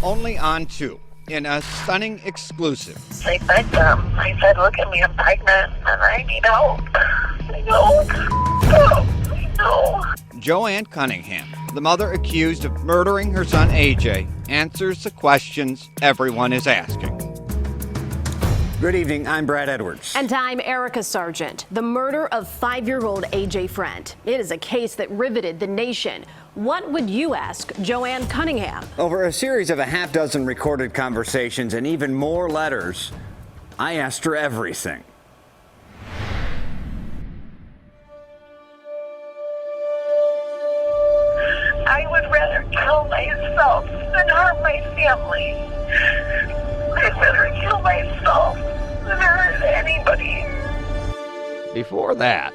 only on 2 in a stunning exclusive. I begged them. I said, look at me, I'm pregnant and I need help. I know. JoAnn Cunningham, the mother accused of murdering her son AJ, answers the questions everyone is asking. Good evening, I'm Brad Edwards. And I'm Erica Sargent. The murder of 5-year-old AJ Freund. It is a case that riveted the nation. What would you ask JoAnn Cunningham? Over a series of a half dozen recorded conversations and even more letters, I asked her everything. I would rather kill myself than harm my family. I'd rather kill myself than hurt anybody. Before that,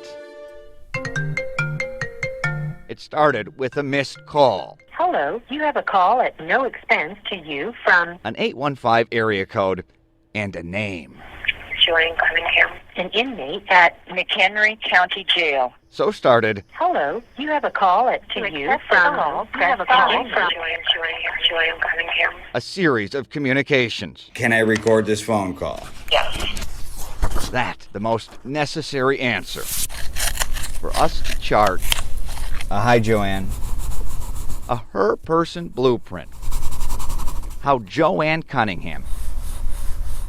it started with a missed call. Hello, you have a call at no expense to you from An 815 area code and a name. JoAnn Cunningham. an inmate at McHenry County Jail. So started Hello, you have a call to you from JoAnn Cunningham. a series of communications. Can I record this phone call? Yes. That the most necessary answer for us to chart Hi, JoAnn. a her-person blueprint. How JoAnn Cunningham,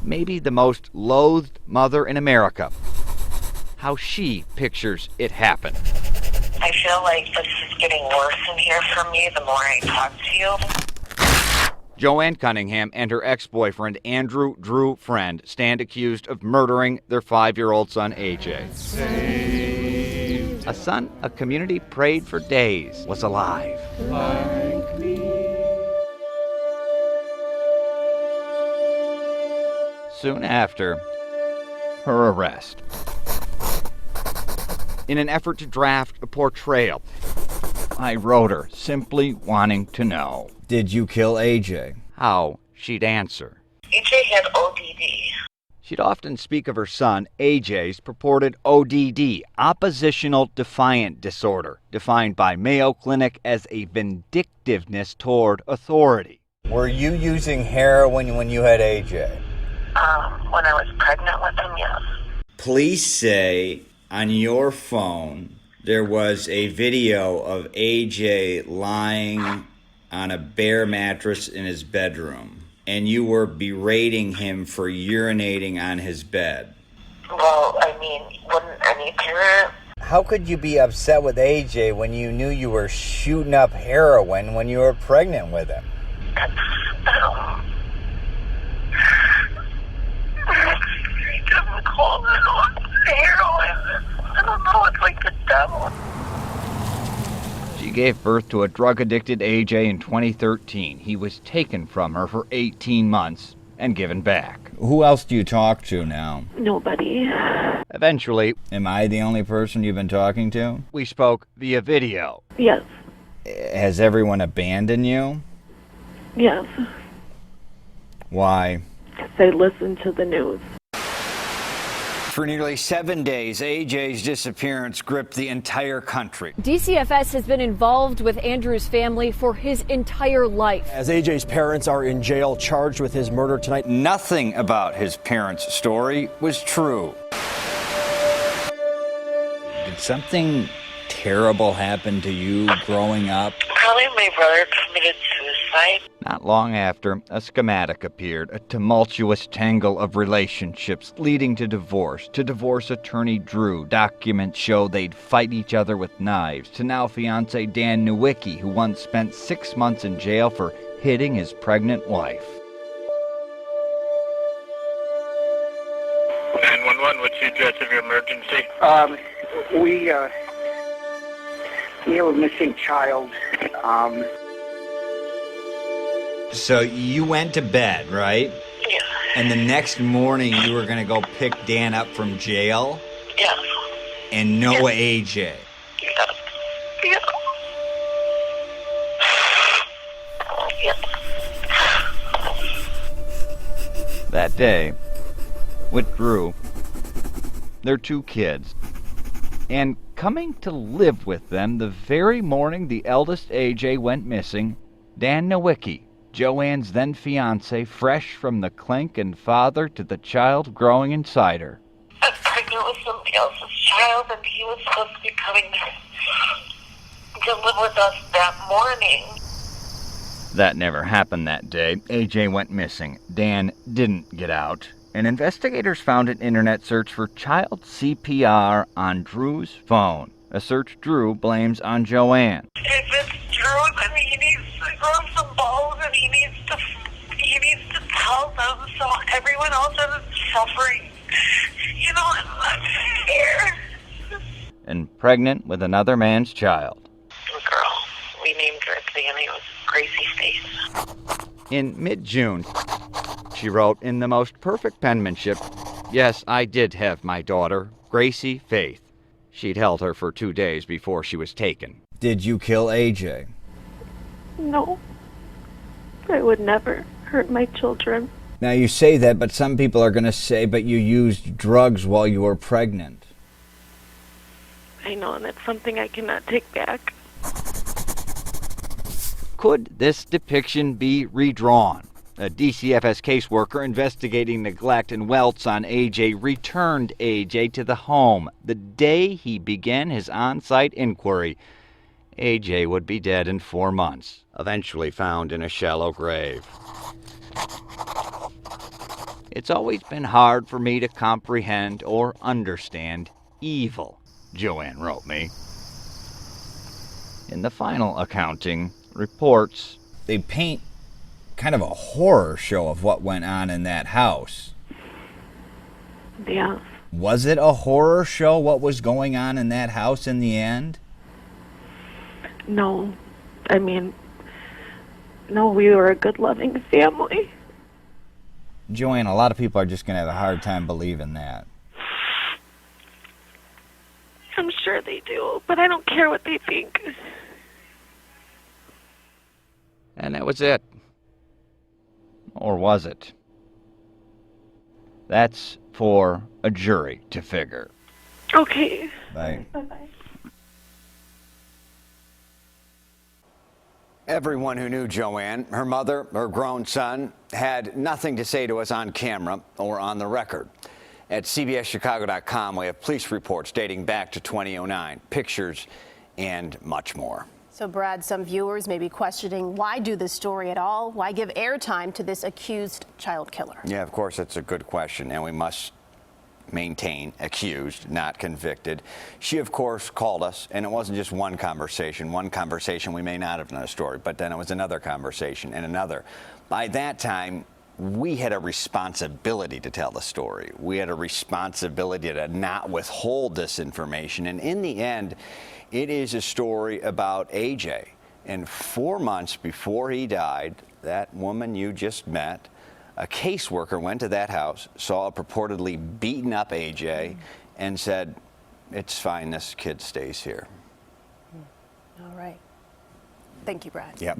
maybe the most loathed mother in America, how she pictures it happen. I feel like this is getting worse in here for me the more I talk to you. JoAnn Cunningham and her ex-boyfriend Andrew Drew Freund stand accused of murdering their 5-year-old son AJ. A son a community prayed for days was alive. Soon after, her arrest. In an effort to draft a portrayal, I wrote her simply wanting to know Did you kill AJ? how she'd answer. EJ had ODD. She'd often speak of her son, AJ's purported ODD, oppositional defiant disorder, defined by Mayo Clinic as a vindictiveness toward authority. Were you using heroin when you had AJ? When I was pregnant with him, yes. Police say on your phone there was a video of AJ lying on a bare mattress in his bedroom, and you were berating him for urinating on his bed. Well, I mean, wouldn't any parent? How could you be upset with AJ when you knew you were shooting up heroin when you were pregnant with him? He doesn't call it on heroin. I don't know, it's like the devil. She gave birth to a drug-addicted AJ in 2013. He was taken from her for 18 months and given back. Who else do you talk to now? Nobody. Eventually, Am I the only person you've been talking to? we spoke via video. Yes. Has everyone abandoned you? Yes. Why? They listen to the news. For nearly 7 days, AJ's disappearance gripped the entire country. DCFS has been involved with Andrew's family for his entire life. As AJ's parents are in jail charged with his murder tonight. Nothing about his parents' story was true. Did something terrible happen to you growing up? Probably my brother committed suicide. Not long after, a schematic appeared, a tumultuous tangle of relationships leading to divorce. To divorce attorney Drew, documents show they'd fight each other with knives. To now fiancé Dan Nowicki, who once spent 6 months in jail for hitting his pregnant wife. 911, what's the address of your emergency? We have a missing child. So you went to bed, right? Yeah. And the next morning you were going to go pick Dan up from jail Yeah. and know AJ. Yeah. Yeah. Yeah. That day, with Drew, their 2 kids, and coming to live with them the very morning the eldest AJ went missing, Dan Nowicki JoAnn's then fiance, fresh from the clink and father to the child growing inside her. I'm pregnant with somebody else's child, and he was supposed to be coming to live with us that morning. That never happened that day. AJ went missing. Dan didn't get out. And investigators found an internet search for child CPR on Drew's phone, a search Drew blames on JoAnn. If it's Drew, then he needs to grow some balls, and he needs to tell them so everyone else isn't suffering. You know, I'm here. And pregnant with another man's child. The girl, we named her at the beginning, it was Gracie Faith. In mid-June, she wrote in the most perfect penmanship, "Yes, I did have my daughter, Gracie Faith." She'd held her for 2 days before she was taken. Did you kill AJ? No. I would never hurt my children. Now you say that, but some people are going to say, but you used drugs while you were pregnant. I know, and it's something I cannot take back. Could this depiction be redrawn? A DCFS caseworker investigating neglect and welts on AJ returned AJ to the home the day he began his on-site inquiry. AJ would be dead in 4 months, eventually found in a shallow grave. It's always been hard for me to comprehend or understand evil, JoAnn wrote me. In the final accounting, reports they paint kind of a horror show of what went on in that house. Yeah. Was it a horror show, what was going on in that house in the end? No. I mean, no, we were a good, loving family. JoAnn, a lot of people are just going to have a hard time believing that. I'm sure they do, but I don't care what they think. And that was it. Or was it? That's for a jury to figure. Okay. Bye. Bye-bye. Everyone who knew JoAnn, her mother, her grown son, had nothing to say to us on camera or on the record. At CBSChicago.com, we have police reports dating back to 2009, pictures, and much more. So, Brad, some viewers may be questioning, why do this story at all? Why give airtime to this accused child killer? Yeah, of course, it's a good question, and we must maintain accused, not convicted. She, of course, called us, and it wasn't just one conversation. One conversation, we may not have done a story, but then it was another conversation and another. By that time, we had a responsibility to tell the story. We had a responsibility to not withhold this information, and in the end, it is a story about AJ. And 4 months before he died, that woman you just met, a caseworker went to that house, saw a purportedly beaten up AJ, and said, "It's fine, this kid stays here." All right. Thank you, Brad. Yep.